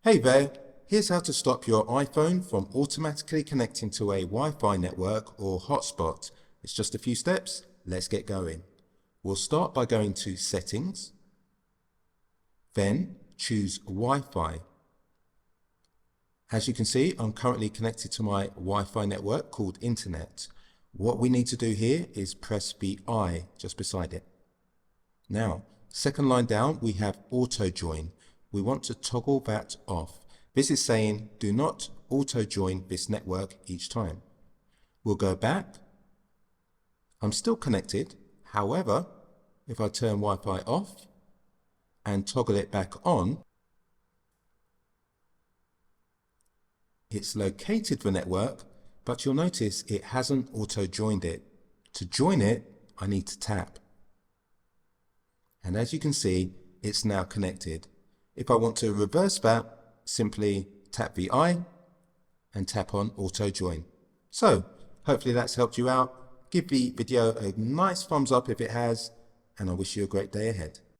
Hey there, here's how to stop your iPhone from automatically connecting to a Wi-Fi network or hotspot. It's just a few steps. Let's get going. We'll start by going to Settings, then choose Wi-Fi. As you can see, I'm currently connected to my Wi-Fi network called Internet. What we need to do here is press the I just beside it. Now, second line down, we have Auto Join. We want to toggle that off. This is saying do not auto join this network each time. We'll go back. I'm still connected. However, if I turn Wi-Fi off and toggle it back on, it's located the network, but you'll notice it hasn't auto joined it. To join it, I need to tap. And as you can see, it's now connected. If I want to reverse that, simply tap the I and tap on Auto Join. So, hopefully that's helped you out. Give the video a nice thumbs up if it has, and I wish you a great day ahead.